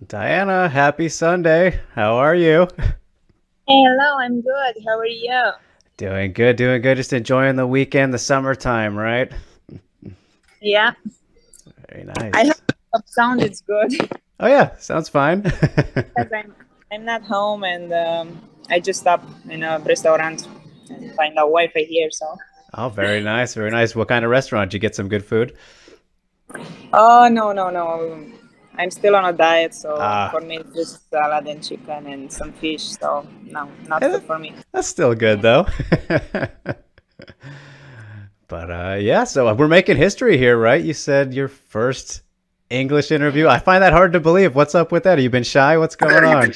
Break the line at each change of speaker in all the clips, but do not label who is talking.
Diana, happy Sunday. How are you?
Hey, hello, I'm good. How are you?
Doing good, doing good. Just enjoying the weekend, the summertime, right?
Yeah,
Very
I hope
nice.
the sound is good
Oh yeah, sounds fine.
because I'm not home and I just stopped in a restaurant and find out Wi-Fi here. So,
Oh, very nice, very nice. What kind of restaurant? Did you get some good food?
oh no, I'm still on a diet. So
Ah,
for me, it's just salad and chicken and some fish. So no, not
eh,
food for me.
that's still good though. But yeah, so we're making history here, right? You said your first English interview. I find that hard to believe. What's up with that? Have you been shy? What's going on?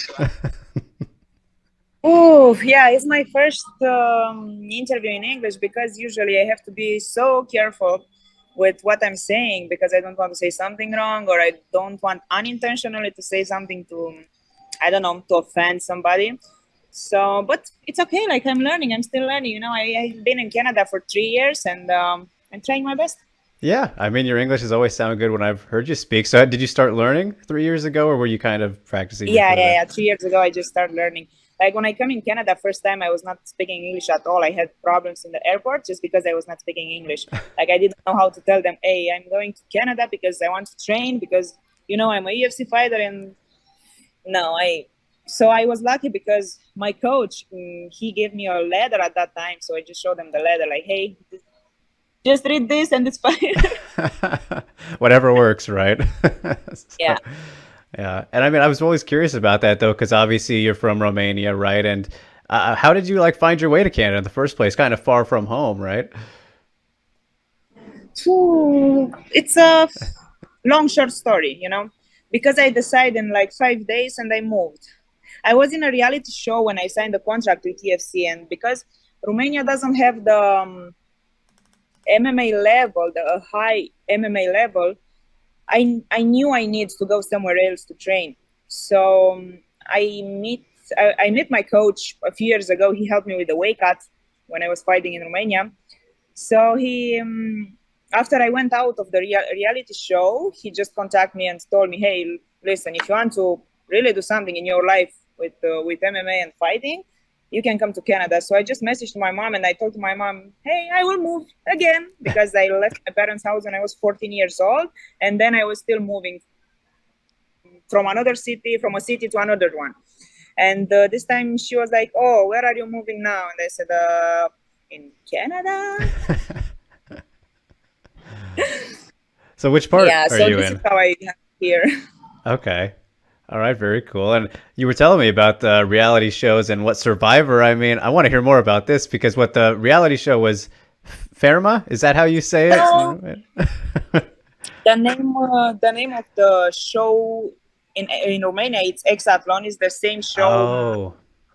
Oh, yeah, it's my first interview in English because usually I have to be so careful with what I'm saying because I don't want to say something wrong or I don't want unintentionally to say something to, I don't know, to offend somebody. So, but it's okay. Like I'm learning, I'm still learning. I've been in Canada for 3 years and I'm trying my best.
Yeah, I mean, your English has always sounded good when I've heard you speak. So, did you start learning 3 years ago, or were you kind of practicing
Yeah,
before
yeah,
that?
yeah. 3 years ago, I just started learning. Like when I come in Canada, first time I was not speaking English at all. I had problems in the airport just because I was not speaking English. Like I didn't know how to tell them, "Hey, I'm going to Canada because I want to train because I'm a UFC fighter." And no, so I was lucky because my coach he gave me a letter at that time, so I just showed them the letter, like, "Hey, just read this and it's fine."
Whatever works, right?
Yeah.
So, yeah, and I mean, I was always curious about that though, because obviously you're from Romania, right? And how did you like find your way to Canada in the first place? Kind of far from home, right?
It's a long short story, because I decided in like 5 days and I moved. I was in a reality show when I signed the contract with UFC, and because Romania doesn't have the MMA level, the high MMA level, I knew I need to go somewhere else to train. So I met my coach a few years ago. He helped me with the weight cut when I was fighting in Romania. So after I went out of the reality show, he just contacted me and told me, "Hey, listen, if you want to really do something in your life with MMA and fighting, you can come to Canada." So I just messaged my mom and I told my mom, "Hey, I will move again," because I left my parents' house when I was 14 years old, and then I was still moving from a city to another one. And this time she was like, "Oh, where are you moving now?" And I said, "In Canada."
So, which part
Yeah,
are
so
you
this is
in?
how I got here.
Okay. All right, very cool. And you were telling me about the reality shows and what Survivor. I mean, I want to hear more about this because what the reality show was, Ferma? Is that how you say it?
No, the name of the show in Romania, it's Exathlon. Is the same show
Oh,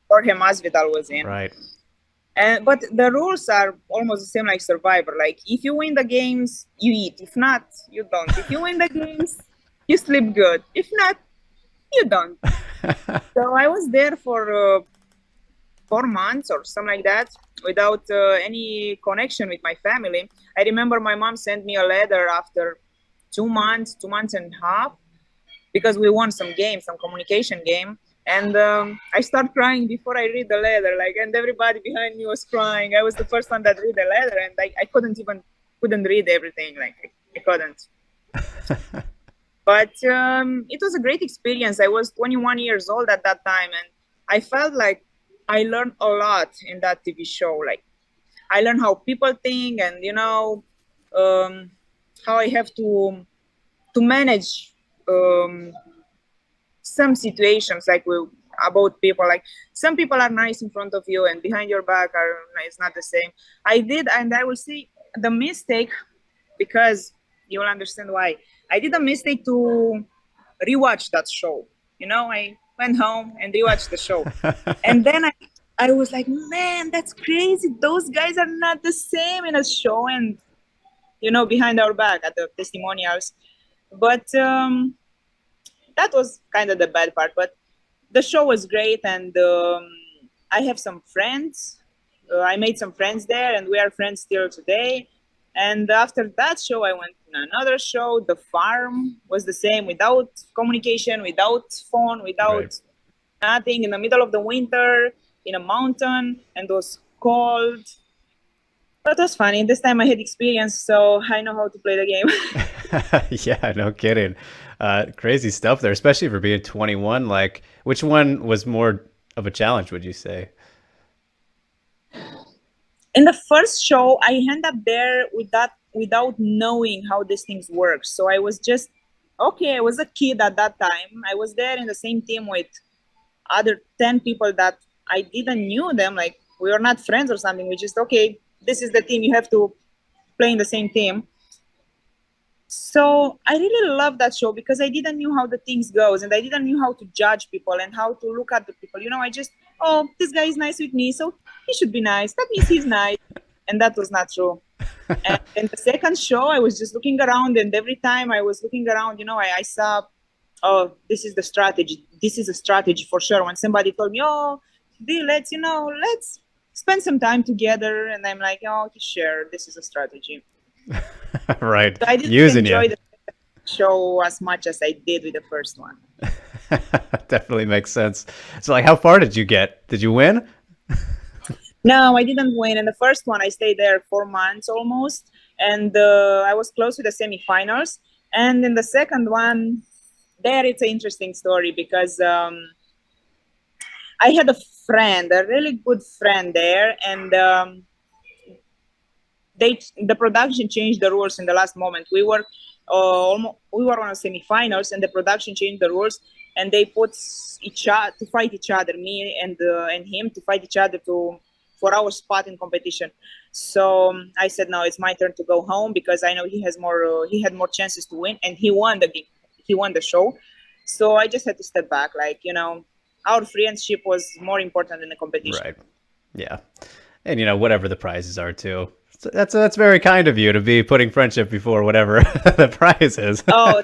Jorge Masvidal was in.
right.
And but the rules are almost the same like Survivor. Like if you win the games, you eat. If not, you don't. If you win the games, you sleep good. If not, you don't. So I was there for 4 months or something like that without any connection with my family. I remember my mom sent me a letter after 2 months, 2 months and a half, because we won some game, some communication game. And I start crying before I read the letter, like, and everybody behind me was crying. I was the first one that read the letter, and I couldn't read everything, like I couldn't. But it was a great experience. I was 21 years old at that time, and I felt like I learned a lot in that TV show. Like I learned how people think, and how I have to manage um, some situations, like about people. Like some people are nice in front of you, and behind your back are it's not the same. I did, and I will see the mistake because you will understand why. I did a mistake to rewatch that show. I went home and rewatched the show, and then I was like, man, that's crazy. Those guys are not the same in a show, and behind our back at the testimonials. But that was kind of the bad part. But the show was great, and I have some friends. I made some friends there, and we are friends still today. And after that show, I went to another show. The farm was the same, without communication, without phone,
Right.
without nothing, in the middle of the winter, in a mountain, and it was cold. But it was funny. This time I had experience, so I know how to play the game.
Yeah, no kidding. Crazy stuff there, especially for being 21. Like, which one was more of a challenge, would you say?
In the first show, I end up there with that without knowing how these things work. So I was just okay. I was a kid at that time. I was there in the same team with other 10 people that I didn't knew them. Like we were not friends or something. We just okay. This is the team. You have to play in the same team. So I really love that show because I didn't knew how the things goes and I didn't knew how to judge people and how to look at the people. I just, oh, this guy is nice with me, so he should be nice. That means he's nice. And that was not true. And in the second show, I was just looking around, and every time I was looking around, I saw, oh, this is the strategy. This is a strategy for sure. When somebody told me, oh, let's spend some time together, and I'm like, oh, sure, this is a strategy.
Right.
So I didn't
Using
enjoy
you.
the show as much as I did with the first one.
Definitely makes sense. So, like, how far did you get? Did you win?
No, I didn't win. In the first one, I stayed there 4 months almost, and I was close to the semifinals. And in the second one, there it's an interesting story because I had a friend, a really good friend there, and the production changed the rules in the last moment. We were on the semifinals, and the production changed the rules, and they put each other to fight each other, me and him to fight each other for our spot in competition. So I said, no, it's my turn to go home because I know he had more chances to win, and he won the game. He won the show. So I just had to step back. Like, our friendship was more important than the competition.
Right. Yeah. And, whatever the prizes are, too. So that's very kind of you to be putting friendship before whatever the prize is.
Oh,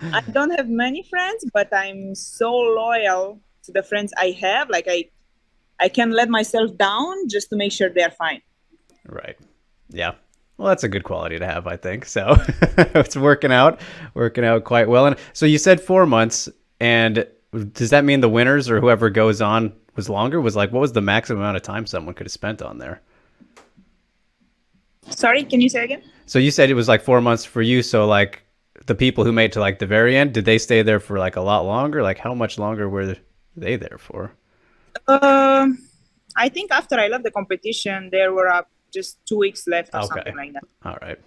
I don't have many friends, but I'm so loyal to the friends I have. Like I can let myself down just to make sure they're fine.
Right. Yeah. Well, that's a good quality to have, I think. So it's working out quite well. And so you said 4 months, and does that mean the winners or whoever goes on was longer? Was like, what was the maximum amount of time someone could have spent on there?
Sorry, can you say again?
So you said it was like 4 months for you. So like the people who made it to like the very end, did they stay there for like a lot longer? Like how much longer were they there for?
Um, I think after I left the competition, there were just 2 weeks left or
Okay.
something like that.
All right.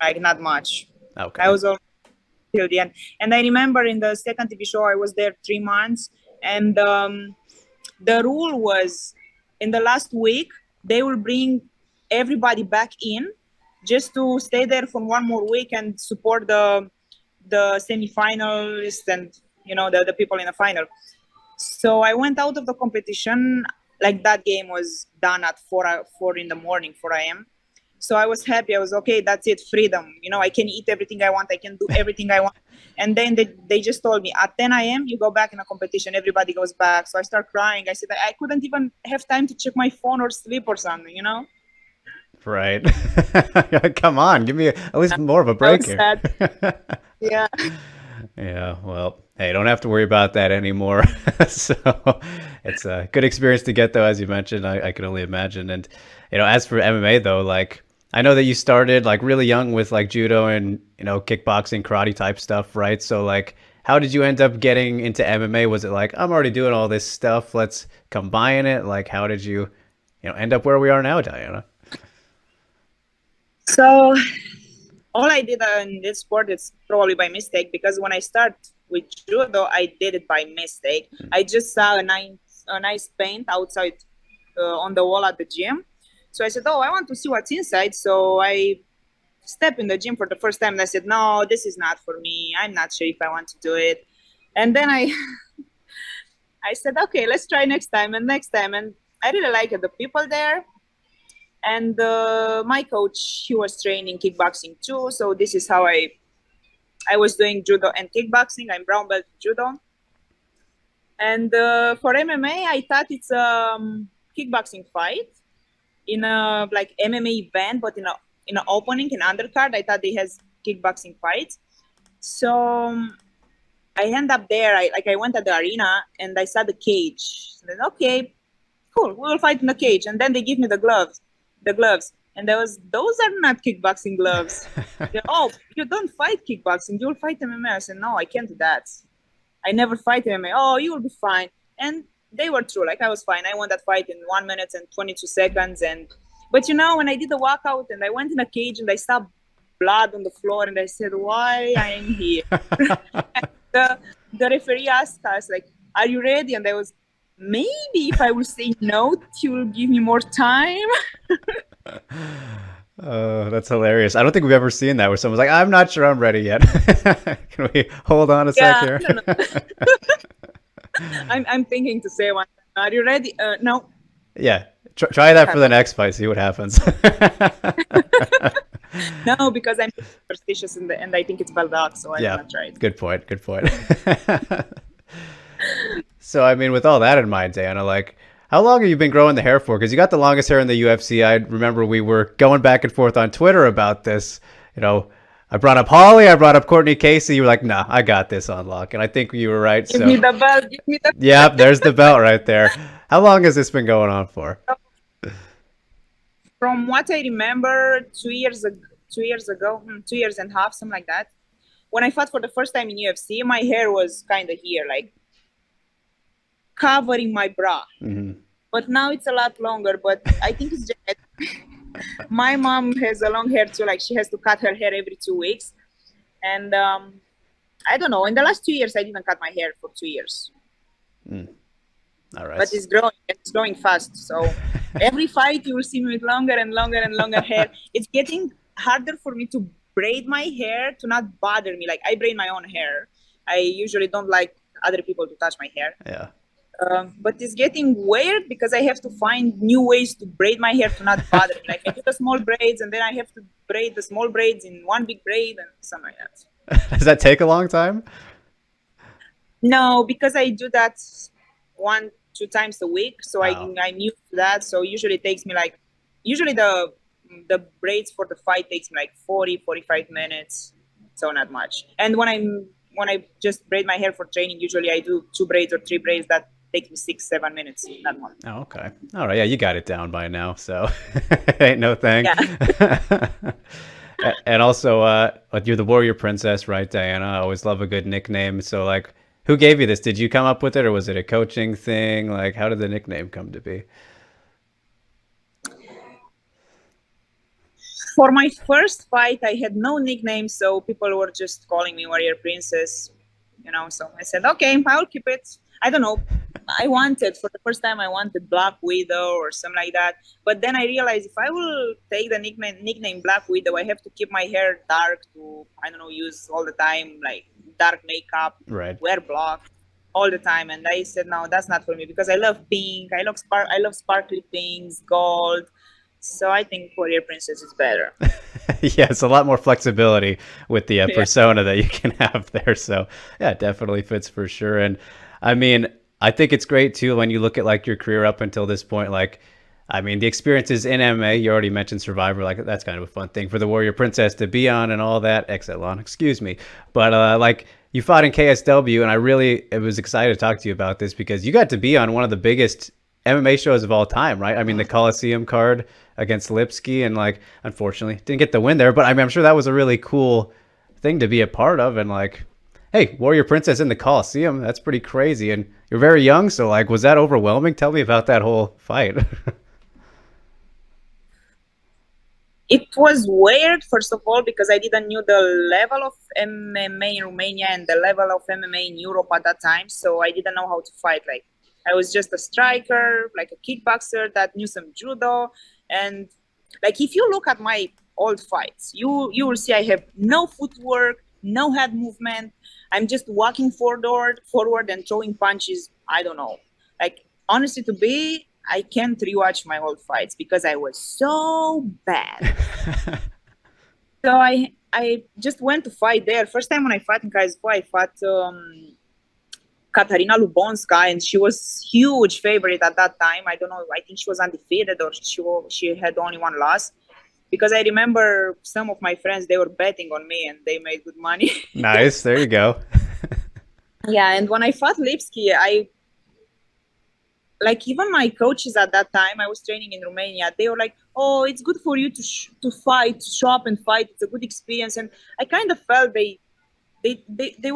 Like not much.
Okay.
I was all till the end. And I remember in the second TV show, I was there 3 months, and the rule was in the last week they will bring everybody back in just to stay there for one more week and support the semifinalists and the people in the final. So I went out of the competition, like that game was done at 4 in the morning, 4 a.m. So I was happy. I was okay. That's it, freedom. I can eat everything I want. I can do everything I want. And then they just told me at 10 a.m. you go back in a competition. Everybody goes back. So I start crying. I said I couldn't even have time to check my phone or sleep or something.
Right. Come on, give me at least more of a
I
break
was
here.
sad. Yeah.
Yeah, well, hey, don't have to worry about that anymore. So it's a good experience to get, though, as you mentioned. I can only imagine. And, as for MMA, though, like, I know that you started, like, really young with, like, judo and, kickboxing, karate type stuff, right? So, like, how did you end up getting into MMA? Was it like, I'm already doing all this stuff, let's combine it? Like, how did you, end up where we are now, Diana?
So all I did in this sport is probably by mistake, because when I start with judo, I did it by mistake. I just saw a nice paint outside on the wall at the gym. So I said, oh, I want to see what's inside. So I stepped in the gym for the first time and I said, no, this is not for me. I'm not sure if I want to do it. And then I said, okay, let's try next time and next time. And I really like it, the people there. And my coach, he was training kickboxing too. So this is how I was doing judo and kickboxing. I'm brown belt judo. And for MMA, I thought it's a kickboxing fight in a like MMA event, but in a in an opening in undercard. I thought they has kickboxing fights. So I end up there. I went at the arena and I saw the cage. And then, okay, cool, we will fight in the cage. And then they give me the gloves. And those are not kickboxing gloves. Oh, you don't fight kickboxing, you'll fight MMA. I said, no, I can't do that. I never fight MMA. Oh, you will be fine. And they were true. Like I was fine. I won that fight in 1 minute and 22 seconds. But when I did the walkout and I went in a cage and I saw blood on the floor and I said, why I am here? the referee asked us, like, are you ready? And I was, maybe if I will say no, he will give me more time.
Oh, that's hilarious. I don't think we've ever seen that where someone's like, I'm not sure I'm ready yet. Can we hold on a sec here?
I'm thinking to say one. Are you ready? No.
Yeah. Try that for the next fight. See what happens.
No, because I'm superstitious and I think it's bad, so I'm not try it.
Good point. Good point. So, I mean, with all that in mind, Diana, like, how long have you been growing the hair for? Because you got the longest hair in the UFC. I remember we were going back and forth on Twitter about this. I brought up Holly. I brought up Courtney Casey. You were like, nah, I got this on lock. And I think you were right.
Give me the belt. Give me the
Yep, there's the belt right there. How long has this been going on for?
From what I remember, 2 years ago, 2 years and a half, something like that. When I fought for the first time in UFC, my hair was kind of here, like covering my bra.
Mm-hmm.
But now it's a lot longer. But I think it's just my mom has a long hair too. Like she has to cut her hair every 2 weeks. And I don't know. In the last 2 years, I didn't cut my hair for 2 years.
All right.
But it's growing. It's growing fast. So every fight, you will see me with longer and longer and longer hair. It's getting harder for me to braid my hair to not bother me. Like I braid my own hair. I usually don't like other people to touch my hair.
Yeah.
But it's getting weird because I have to find new ways to braid my hair to not bother me. Like I do the small braids and then I have to braid the small braids in one big braid and something like
that. Does that take a long time?
No, because I do that 1-2 times a week. So I'm used to that. So usually it takes me usually the braids for the fight takes me 40-45 minutes. So not much. And when I just braid my hair for training, usually I do 2 braids or 3 braids that takes me 6-7 minutes, not more.
Oh, okay. All right. Yeah, you got it down by now, so ain't no thing.
Yeah.
And also, you're the Warrior Princess, right, Diana? I always love a good nickname. So, like, who gave you this? Did you come up with it, or was it a coaching thing? Like, how did the nickname come to be?
For my first fight, I had no nickname, so people were just calling me Warrior Princess. So I said, okay, I'll keep it. I don't know. For the first time, I wanted Black Widow or something like that. But then I realized if I will take the nickname Black Widow, I have to keep my hair dark to, I don't know, use all the time, like dark makeup,
right,
wear black all the time. And I said, no, that's not for me because I love pink. I love sparkly pinks, gold. So I think Warrior Princess is better.
Yeah, it's a lot more flexibility with the persona that you can have there. So yeah, it definitely fits for sure. And I mean, I think it's great too when you look at like your career up until this point. Like, I mean, the experiences in MMA, you already mentioned Survivor, like that's kind of a fun thing for the Warrior Princess to be on and all that. Excelon, excuse me. But like you fought in KSW and I was excited to talk to you about this because you got to be on one of the biggest MMA shows of all time, right? I mean, the Colosseum card against Lipski and like, unfortunately didn't get the win there, but I mean, I'm sure that was a really cool thing to be a part of. And like, hey, Warrior Princess in the Colosseum, that's pretty crazy. And you're very young, so like, was that overwhelming? Tell me about that whole fight.
It was weird, first of all, because I didn't know the level of MMA in Romania and the level of MMA in Europe at that time. So I didn't know how to fight. Like, I was just a striker, like a kickboxer that knew some judo. And like, if you look at my old fights, you will see I have no footwork, no head movement. I'm just walking forward and throwing punches. I don't know. Like, honestly, I can't rewatch my old fights because I was so bad. So I just went to fight there. First time when I fought in KSV, I fought Katarina Lubonska, and she was huge favorite at that time. I don't know. I think she was undefeated or she had only one loss. because I remember some of my friends, they were betting on me and they made good money.
Nice. There you go.
Yeah, and when I fought Lipski, I like even my coaches at that time. I was training in Romania. They were like, "Oh, it's good for you to fight, to show up and fight. It's a good experience." And I kind of felt they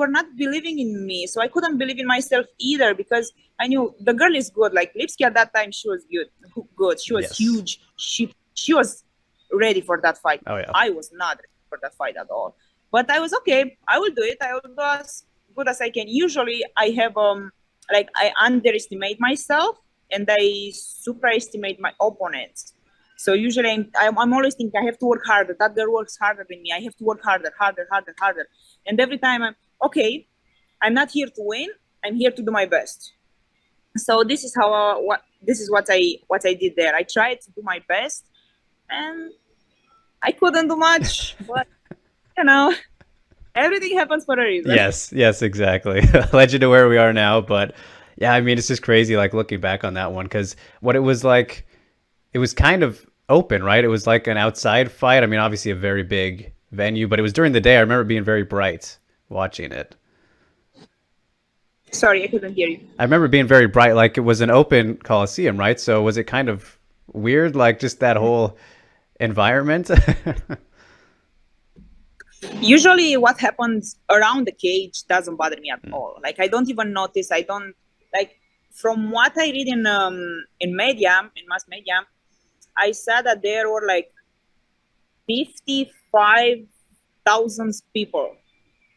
were not believing in me, so I couldn't believe in myself either, because I knew the girl is good. Like Lipski at that time, she was good. She was
Yes.
huge. She was ready for that fight.
Oh yeah.
I was not ready for that fight at all. But I was okay. I will do it. I will do as good as I can. Usually, I have like I underestimate myself and I superestimate my opponents. So usually I'm always thinking I have to work harder. That girl works harder than me. I have to work harder. And every time I'm okay, I'm not here to win. I'm here to do my best. So this is how what I did there. I tried to do my best, and I couldn't do much. But you know, everything happens for a reason.
Yes, exactly. Led you to where we are now, but yeah, I mean, it's just crazy, like looking back on that one, because what it was like, it was kind of open, right? It was like an outside fight. I mean, obviously a very big venue, but it was during the day. I remember it being very bright watching it.
Sorry, I couldn't hear you.
I remember it being very bright, like it was an open colosseum, right? So was it kind of weird, like just that whole environment?
Usually what happens around the cage doesn't bother me at all. Like I don't even notice. I don't like, from what I read in media, in mass media, I said that there were like 55,000 people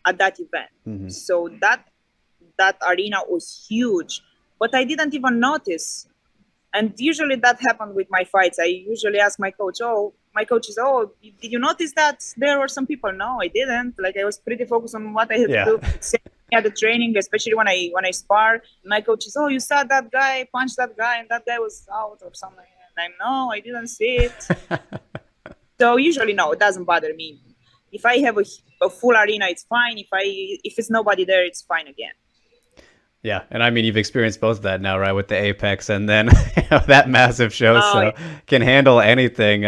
at that event.
Mhm.
So that arena was huge, but I didn't even notice. And usually that happened with my fights. I usually ask my coach, my coach is, did you notice that there were some people? No, I didn't. Like I was pretty focused on what I had
Yeah.
to do. Same at the training, especially when I spar. My coach is, you saw that guy punch that guy and that guy was out or something. And I'm, no, I didn't see it. So usually, no, it doesn't bother me. If I have a full arena, it's fine. If it's nobody there, it's fine again.
Yeah, and I mean, you've experienced both of that now, right, with the Apex and then that massive show, so
yeah.
can handle anything.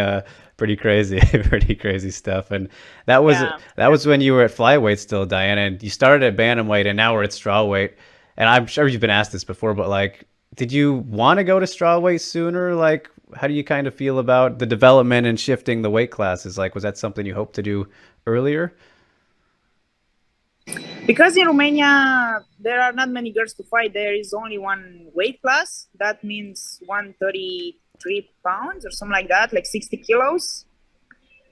Pretty crazy, pretty crazy stuff. And that was when you were at flyweight still, Diana, and you started at bantamweight, and now we're at strawweight. And I'm sure you've been asked this before, but like, did you want to go to strawweight sooner? Like, how do you kind of feel about the development and shifting the weight classes? Like, was that something you hoped to do earlier?
Because in Romania, there are not many girls to fight. There is only one weight class. That means 133 pounds or something like that, like 60 kilos.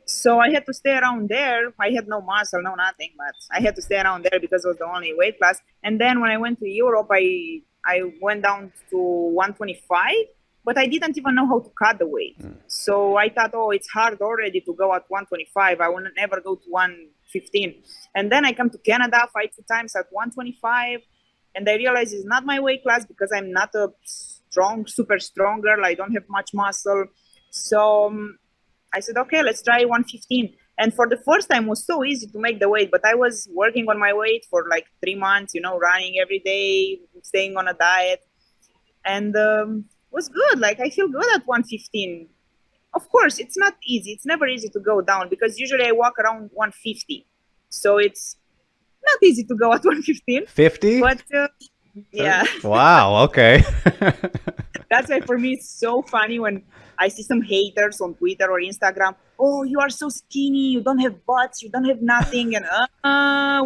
So I had to stay around there. I had no muscle, no nothing, but I had to stay around there because it was the only weight class. And then when I went to Europe, I went down to 125, but I didn't even know how to cut the weight. So I thought, it's hard already to go at 125. I will never go to 115. And then I come to Canada, fight 2 times at 125, and I realize it's not my weight class because I'm not a super strong girl. I don't have much muscle. So I said, okay, let's try 115. And for the first time, it was so easy to make the weight, but I was working on my weight for like 3 months, running every day, staying on a diet. And it was good. Like, I feel good at 115. Of course, it's not easy. It's never easy to go down because usually I walk around 150. So it's not easy to go at 115.
50?
But yeah.
Wow, okay.
That's why for me it's so funny when I see some haters on Twitter or Instagram. Oh, you are so skinny. You don't have butts. You don't have nothing. And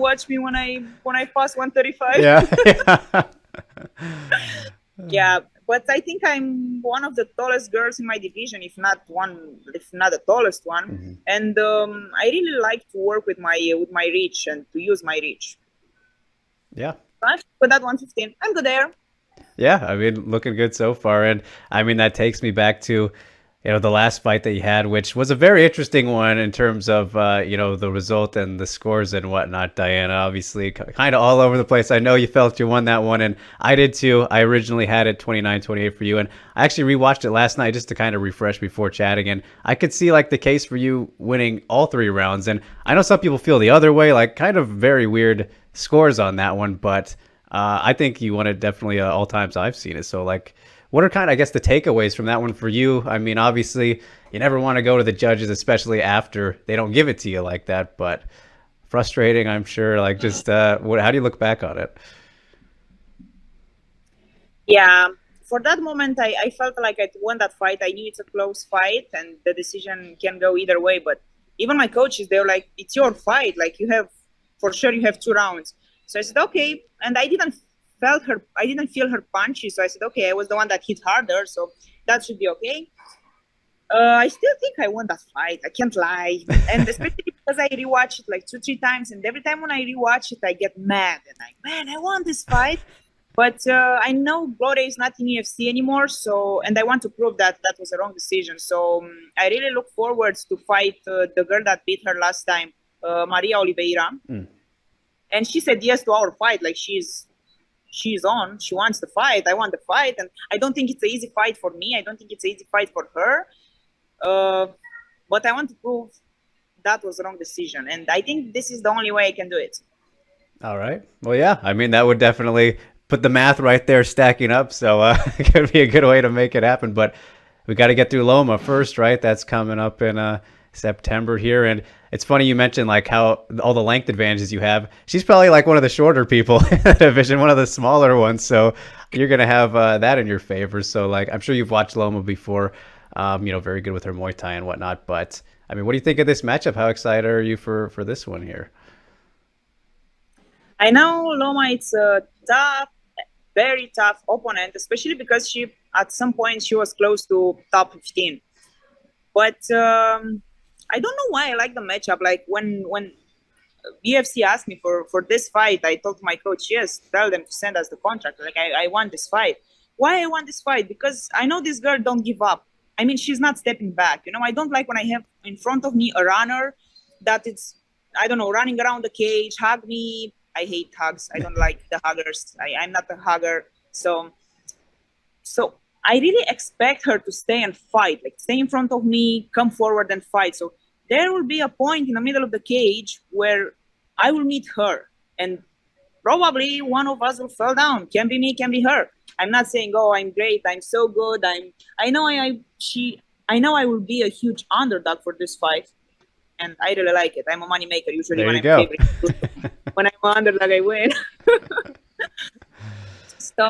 watch me when I pass 135.
Yeah.
Yeah, but I think I'm one of the tallest girls in my division, if not the tallest one.
Mm-hmm.
And I really like to work with my reach and to use my reach.
Yeah.
But that 115, I'm good there.
Yeah, I mean, looking good so far. And I mean, that takes me back to, the last fight that you had, which was a very interesting one in terms of, the result and the scores and whatnot. Diana, obviously, kind of all over the place. I know you felt you won that one, and I did too. I originally had it 29-28 for you, and I actually rewatched it last night just to kind of refresh before chatting, and I could see, like, the case for you winning all 3 rounds. And I know some people feel the other way, like, kind of very weird scores on that one, but I think you won it definitely all times I've seen it. So, like, what are kind of, I guess, the takeaways from that one for you? I mean, obviously, you never want to go to the judges, especially after they don't give it to you like that. But frustrating, I'm sure. Like, just how do you look back on it?
Yeah, for that moment, I felt like I won that fight. I knew it's a close fight and the decision can go either way. But even my coaches, they were like, "It's your fight. Like you have, for sure, you have 2 rounds." So I said, "Okay." And I didn't feel her punches. So I said, "Okay." I was the one that hit harder, so that should be okay. I still think I won that fight. I can't lie, and especially because I rewatched it like 2, 3 times, and every time when I rewatch it, I get mad and like, man, I won this fight. But I know Gloria is not in UFC anymore, so and I want to prove that that was a wrong decision. So I really look forward to fight the girl that beat her last time, Maria Oliveira, and she said yes to our fight. Like she's on. She wants the fight. I want the fight, and I don't think it's an easy fight for me. I don't think it's an easy fight for her. Uh, but I want to prove that was a wrong decision, and I think this is the only way I can do it.
All right. Well, yeah. I mean, that would definitely put the math right there stacking up. So it could be a good way to make it happen. But we got to get through Loma first, right? That's coming up in September here. And it's funny you mentioned like how all the length advantages you have. She's probably like one of the shorter people in the division, one of the smaller ones. So you're going to have that in your favor. So like, I'm sure you've watched Loma before, very good with her Muay Thai and whatnot. But I mean, what do you think of this matchup? How excited are you for this one here?
I know Loma it's a tough, very tough opponent, especially because she at some point she was close to top 15. But I don't know why I like the matchup. Like when UFC asked me for this fight, I told my coach, yes, tell them to send us the contract. Like I want this fight. Why I want this fight? Because I know this girl don't give up. I mean, she's not stepping back. You know, I don't like when I have in front of me a runner that it's, I don't know, running around the cage, hug me. I hate hugs. I don't like the huggers. I'm not a hugger. So I really expect her to stay and fight, like stay in front of me, come forward and fight. So there will be a point in the middle of the cage where I will meet her, and probably one of us will fall down. Can be me, can be her. I'm not saying, oh, I'm great, I'm so good. I know I will be a huge underdog for this fight, and I really like it. I'm a money maker. Usually
There
when
you
I'm
go.
favorite, when I'm underdog, I win. So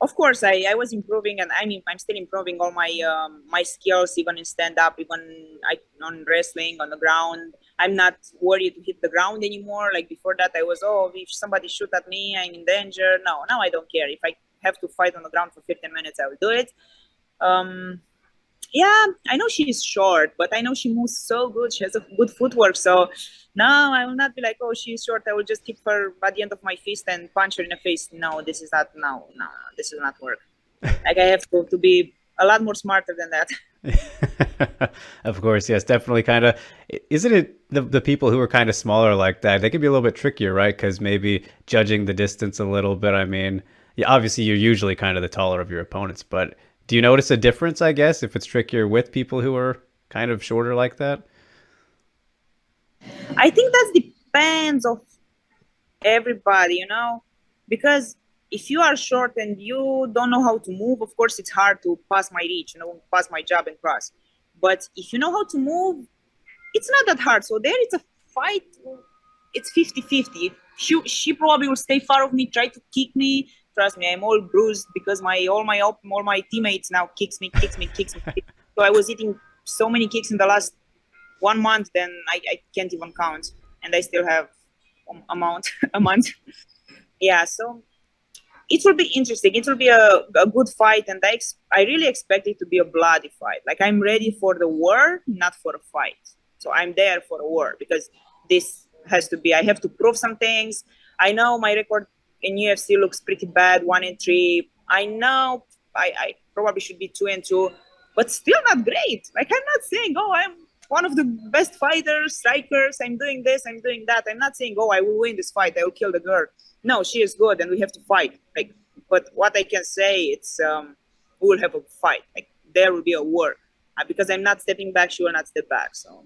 of course I was improving, and I'm still improving all my skills, even in stand up, even on wrestling on the ground. I'm not worried to hit the ground anymore. Like before that, I was, oh, if somebody shoot at me, I'm in danger. No, now I don't care. If I have to fight on the ground for 15 minutes, I will do it. um yeah, I know she's short, but I know she moves so good. She has a good footwork. So now I will not be like, oh, she's short. I will just keep her by the end of my fist and punch her in the face. No, this is not, no, this will not work. Like I have to be a lot more smarter than that.
Of course, yes, definitely. Kind of, isn't it the people who are kind of smaller like that? They can be a little bit trickier, right? Because maybe judging the distance a little bit. I mean, yeah, obviously you're usually kind of the taller of your opponents, but do you notice a difference? I guess if it's trickier with people who are kind of shorter like that.
I think that depends of everybody, because if you are short and you don't know how to move, of course it's hard to pass my reach, pass my jab and cross. But if you know how to move, it's not that hard. So there it's a fight. It's 50-50. She probably will stay far of me, try to kick me. Trust me, I'm all bruised because all my teammates now kicks me. So I was eating so many kicks in the last 1 month, then I can't even count, and I still have a month. Yeah, so it will be interesting. It will be a good fight, and I really expect it to be a bloody fight. Like I'm ready for the war, not for a fight. So I'm there for a war because this has to be. I have to prove some things. I know my record in UFC looks pretty bad, 1-3. I know I probably should be 2-2, but still not great. Like I'm not saying, oh, I'm one of the best fighters, strikers. I'm doing this, I'm doing that. I'm not saying, oh, I will win this fight. I will kill the girl. No, she is good, and we have to fight. Like, but what I can say, it's we will have a fight. Like there will be a war, because I'm not stepping back. She will not step back. So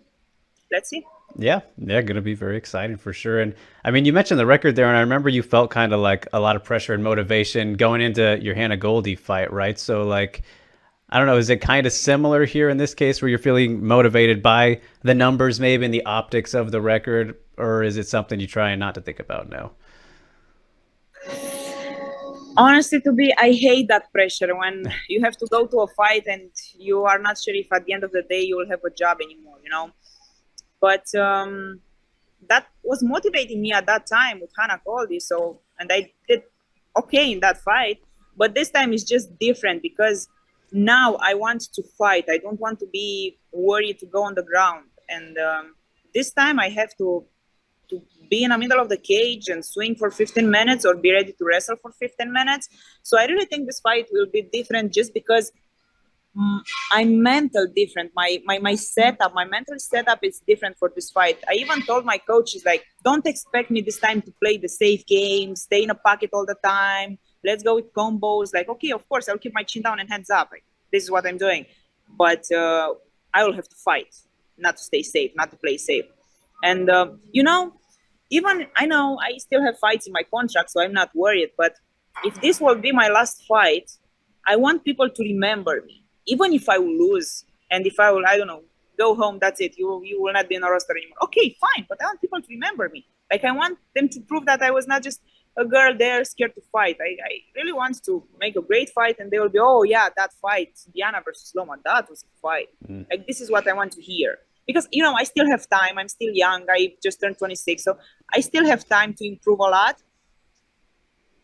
let's see.
Yeah, yeah, going to be very exciting for sure. And I mean, you mentioned the record there, and I remember you felt kind of like a lot of pressure and motivation going into your Hannah Goldie fight, right? So, like, I don't know, is it kind of similar here in this case where you're feeling motivated by the numbers, maybe, and the optics of the record, or is it something you try not to think about now?
Honestly, to be, I hate that pressure when you have to go to a fight and you are not sure if at the end of the day you will have a job anymore, you know. But that was motivating me at that time with Hannah Goldie. So, and I did okay in that fight. But this time is just different because now I want to fight. I don't want to be worried to go on the ground. And this time I have to be in the middle of the cage and swing for 15 minutes or be ready to wrestle for 15 minutes. So I really think this fight will be different just because mm, I'm mental different. My setup, my mental setup is different for this fight. I even told my coaches like, don't expect me this time to play the safe game, stay in a pocket all the time. Let's go with combos. Like, okay, of course, I'll keep my chin down and hands up. Like, this is what I'm doing. But I will have to fight, not to stay safe, not to play safe. And even I know I still have fights in my contract, so I'm not worried. But if this will be my last fight, I want people to remember me, even if I will lose and if I will, I don't know, go home. That's it. You will not be in a roster anymore. Okay, fine. But I want people to remember me. Like I want them to prove that I was not just a girl there scared to fight. I really want to make a great fight, and they will be, oh yeah, that fight, Diana versus Loma, that was a fight.
Mm.
Like this is what I want to hear because I still have time. I'm still young. I just turned 26, so I still have time to improve a lot.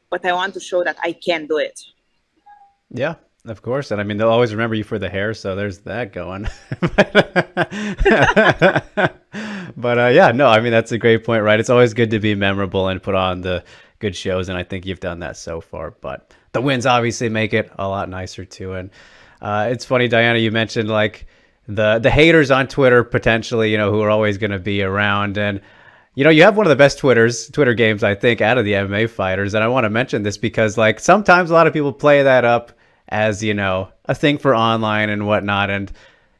But I want to show that I can do it.
Yeah, of course. And I mean, they'll always remember you for the hair, so there's that going. But yeah, no, I mean, that's a great point, right? It's always good to be memorable and put on the good shows, and I think you've done that so far. But the wins obviously make it a lot nicer too. And it's funny, Diana, you mentioned like the haters on Twitter potentially, who are always going to be around. And you have one of the best Twitter games, I think, out of the MMA fighters. And I want to mention this because, like, sometimes a lot of people play that up as, a thing for online and whatnot. And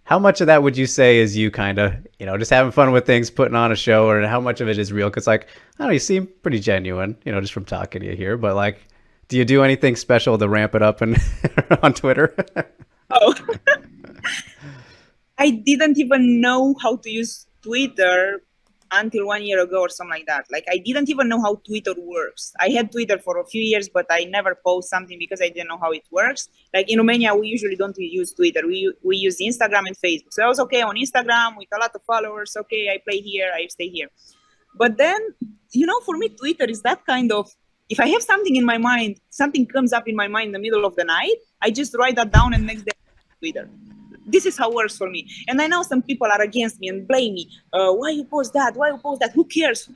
how much of that would you say is you kind of, just having fun with things, putting on a show, or how much of it is real? Because, like, I don't know, you seem pretty genuine, just from talking to you here. But, like, do you do anything special to ramp it up and on Twitter?
Oh, I didn't even know how to use Twitter until 1 year ago or something like that. Like I didn't even know how Twitter works. I had Twitter for a few years, but I never post something because I didn't know how it works. Like in Romania, we usually don't use Twitter. We use Instagram and Facebook. So I was okay on Instagram with a lot of followers. Okay, I play here, I stay here. But then, for me, Twitter is that kind of, if I have something in my mind, something comes up in my mind in the middle of the night, I just write that down and next day Twitter. This is how it works for me. And I know some people are against me and blame me. Why you post that? Why you post that? Who cares?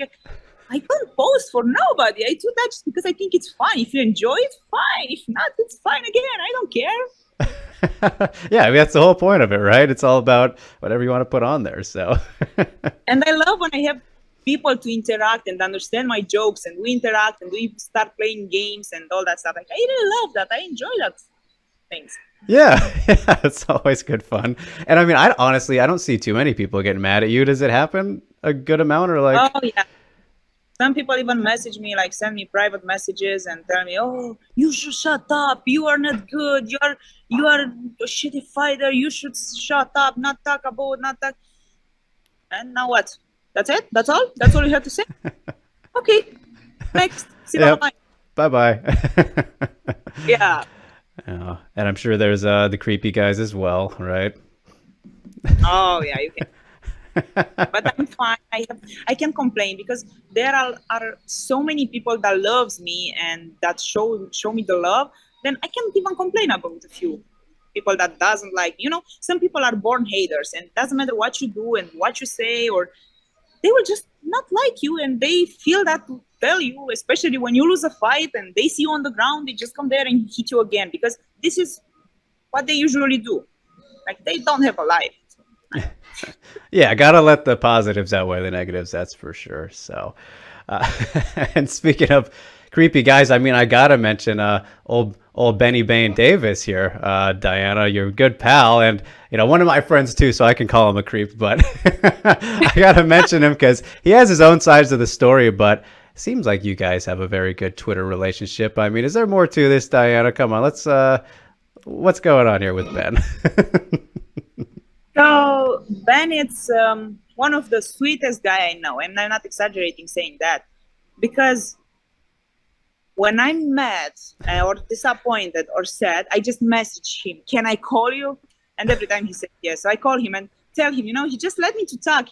I don't post for nobody. I do that just because I think it's fun. If you enjoy it, fine. If not, it's fine again. I don't care.
Yeah, I mean, that's the whole point of it, right? It's all about whatever you want to put on there. So,
and I love when I have people to interact and understand my jokes, and we interact and we start playing games and all that stuff. Like I really love that. I enjoy that things.
Yeah, it's always good fun. And I mean, I honestly, I don't see too many people getting mad at you. Does it happen a good amount, or like?
Oh yeah. Some people even message me, like send me private messages and tell me, "Oh, you should shut up. You are not good. You are a shitty fighter. You should shut up. Not talk about, not talk." And now what? That's it? That's all? That's all you have to say? Okay. Next. See you
Yep. Bye bye.
Yeah.
And I'm sure there's the creepy guys as well, right?
Oh yeah, you can. But I'm fine. I can complain because there are so many people that loves me and that show me the love. Then I can't even complain about a few people that doesn't like. Some people are born haters, and it doesn't matter what you do and what you say, or they will just not like you, and they feel that to tell you, especially when you lose a fight and they see you on the ground, they just come there and hit you again because this is what they usually do. Like they don't have a life.
Yeah, gotta let the positives outweigh the negatives. That's for sure. So, uh, and speaking of creepy guys. I mean, I gotta mention old Benny Bane Davis here, Diana. You're a good pal, and one of my friends too, so I can call him a creep. But I gotta mention him because he has his own sides of the story. But seems like you guys have a very good Twitter relationship. I mean, is there more to this, Diana? Come on, let's. What's going on here with Ben?
So Ben, it's one of the sweetest guy I know, and I'm not exaggerating saying that, because when I'm mad or disappointed or sad, I just message him, "Can I call you?" And every time he said yes. So I call him and tell him, he just let me to talk.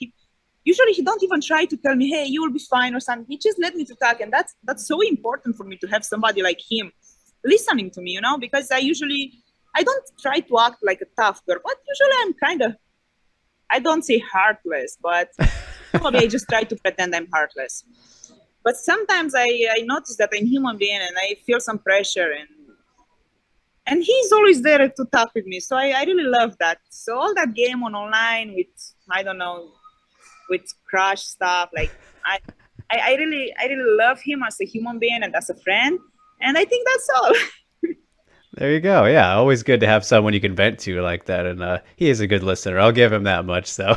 Usually he don't even try to tell me, "Hey, you will be fine" or something. He just let me to talk, and that's so important for me to have somebody like him listening to me, because I don't try to act like a tough girl, but usually I'm kind of, I don't say heartless, but probably I just try to pretend I'm heartless. But sometimes I notice that I'm human being and I feel some pressure, and he's always there to talk with me. So I really love that. So all that game online with, I don't know, with crush stuff, like I really love him as a human being and as a friend. And I think that's all.
There you go. Yeah, always good to have someone you can vent to like that, and he is a good listener. I'll give him that much. So,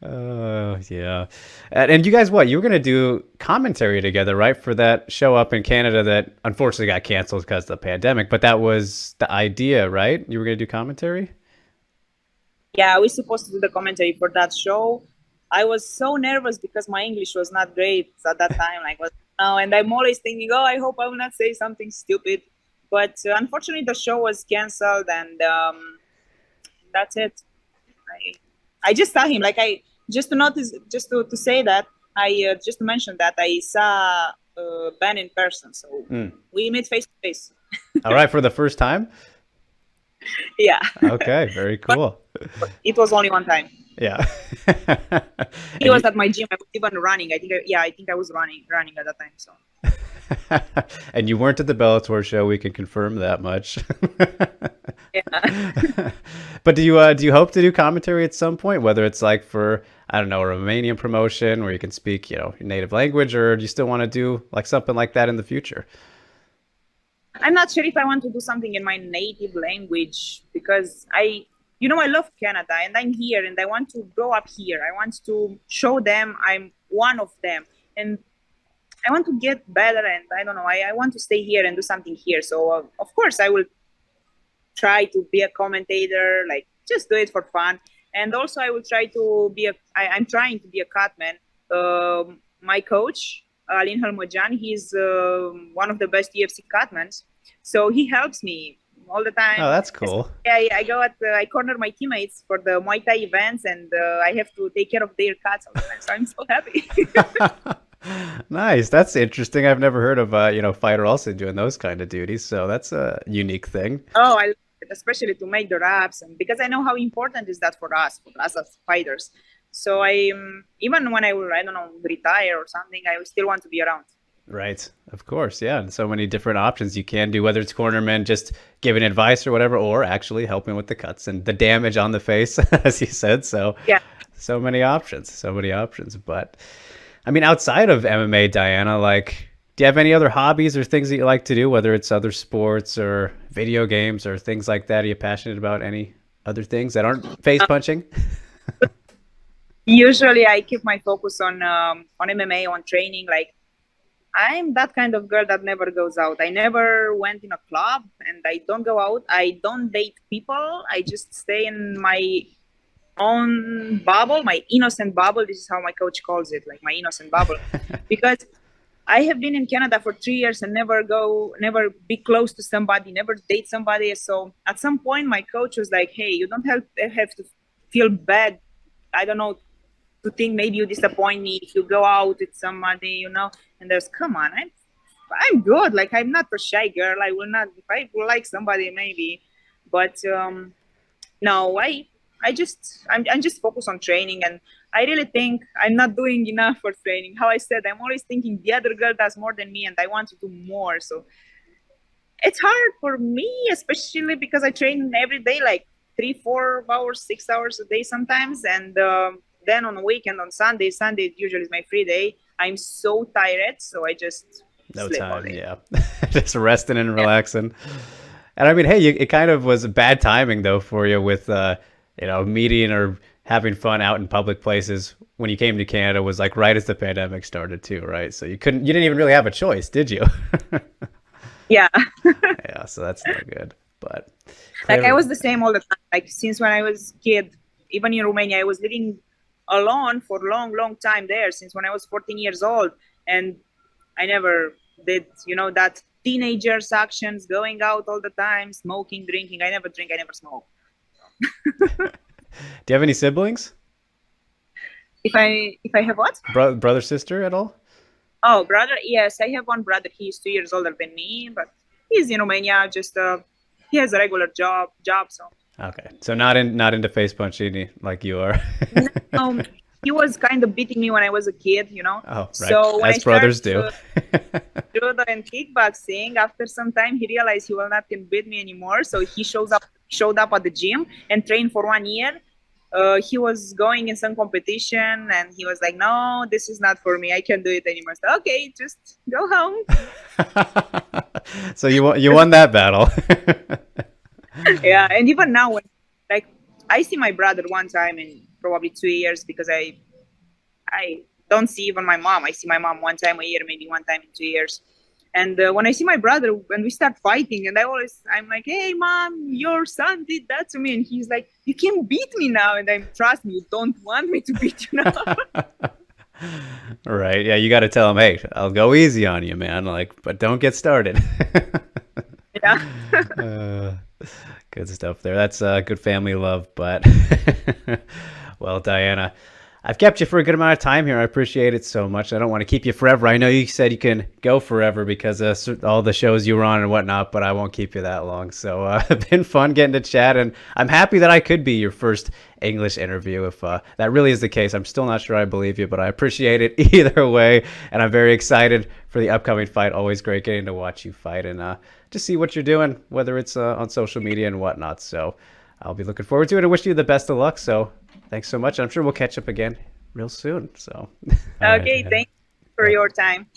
oh yeah. And you guys, what you were gonna do commentary together, right, for that show up in Canada that unfortunately got canceled because of the pandemic? But that was the idea, right? You were gonna do commentary.
Yeah, we're supposed to do the commentary for that show. I was so nervous because my English was not great at that time. And I'm always thinking, oh, I hope I will not say something stupid. But unfortunately, the show was canceled, and that's it. I just saw him. Just to notice, just to say that, just to mention that I saw Ben in person. So we met face to face.
All right, for the first time.
Yeah.
Okay, very cool.
It was only one time.
Yeah.
He was at my gym. I was even running. I think I was running at that time. So.
And you weren't at the Bellator show. We can confirm that much.
Yeah.
But do you hope to do commentary at some point? Whether it's like for, I don't know, a Romanian promotion where you can speak, your native language, or do you still want to do like something like that in the future?
I'm not sure if I want to do something in my native language, because I love Canada and I'm here and I want to grow up here. I want to show them I'm one of them, and I want to get better, and I don't know, I want to stay here and do something here. So of course I will try to be a commentator, like just do it for fun. And also I will try to be I'm trying to be a cutman. My coach, Alin Halmojan, he's one of the best UFC cutmans. So he helps me all the time.
Oh, that's cool.
I corner my teammates for the Muay Thai events, and I have to take care of their cuts all the time. So I'm so happy.
Nice. That's interesting. I've never heard of fighter also doing those kind of duties. So that's a unique thing.
Oh, I love it, especially to make the wraps, and because I know how important is that for us as fighters. So even when I will, I don't know, retire or something, I will still want to be around.
Right. Of course. Yeah. And so many different options you can do, whether it's cornerman, just giving advice or whatever, or actually helping with the cuts and the damage on the face, as you said. So
yeah,
so many options. But I mean, outside of MMA, Diana, like, do you have any other hobbies or things that you like to do, whether it's other sports or video games or things like that? Are you passionate about any other things that aren't face punching?
Usually I keep my focus on MMA, on training. Like, I'm that kind of girl that never goes out. I never went in a club, and I don't go out. I don't date people. I just stay in my own bubble, my innocent bubble. This is how my coach calls it, like my innocent bubble. Because I have been in Canada for 3 years and never be close to somebody, never date somebody. So at some point my coach was like, hey, you don't have to feel bad. I don't know, to think maybe you disappoint me if you go out with somebody, and there's, come on, I'm good. Like, I'm not a shy girl. I will not, if I will like somebody, maybe, but no, I'm just focused on training, and I really think I'm not doing enough for training. How I said, I'm always thinking the other girl does more than me, and I want to do more. So it's hard for me, especially because I train every day, like 3-4 hours, 6 hours a day sometimes, and then on the weekend, on Sunday usually is my free day. I'm so tired, so I just
No
sleep all
time.
day.
Yeah. Just resting and
Yeah.
relaxing. And I mean, hey, it kind of was bad timing though for you with, meeting or having fun out in public places when you came to Canada was like right as the pandemic started too, right? So you didn't even really have a choice, did you?
Yeah.
Yeah, so that's no good. But
Like I
clever.
was the same all the time. Like since when I was kid, even in Romania, I was living alone for long time there since when I was 14 years old, and I never did, that teenagers actions, going out all the time, smoking, drinking. I never drink, I never smoke.
Do you have any siblings?
If I have what?
Brother, sister at all?
Oh, brother. Yes, I have one brother. He's 2 years older than me, but he's in Romania. Just he has a regular job. So
Okay. So not into face punching like you are.
um, he was kind of beating me when I was a kid.
Oh, right.
So when I
As
started
brothers do.
judo and kickboxing, after some time he realized he will not can beat me anymore. So he showed up at the gym and trained for 1 year. He was going in some competition and he was like, "No, this is not for me. I can't do it anymore." So okay, just go home.
So you won that battle.
Yeah, and even now, when like I see my brother one time in probably 2 years because I don't see even my mom. I see my mom one time a year, maybe one time in 2 years. And when I see my brother, when we start fighting, and I'm like, "Hey, mom, your son did that to me," and he's like, "You can beat me now," and I'm, "Trust me, you don't want me to beat you now."
Right. Yeah, you got to tell him, "Hey, I'll go easy on you, man. Like, but don't get started."
Yeah.
uh, Good stuff there. That's good family love. But well, Diana, I've kept you for a good amount of time here. I appreciate it so much. I don't want to keep you forever. I know you said you can go forever because of all the shows you were on and whatnot, but I won't keep you that long. So it's been fun getting to chat, and I'm happy that I could be your first English interview. If that really is the case, I'm still not sure I believe you, but I appreciate it either way, and I'm very excited for the upcoming fight. Always great getting to watch you fight and just see what you're doing, whether it's on social media and whatnot. So I'll be looking forward to it. I wish you the best of luck. So thanks so much. I'm sure we'll catch up again real soon. So, all right,
Okay,
Diana.
thanks for
Yep.
your time.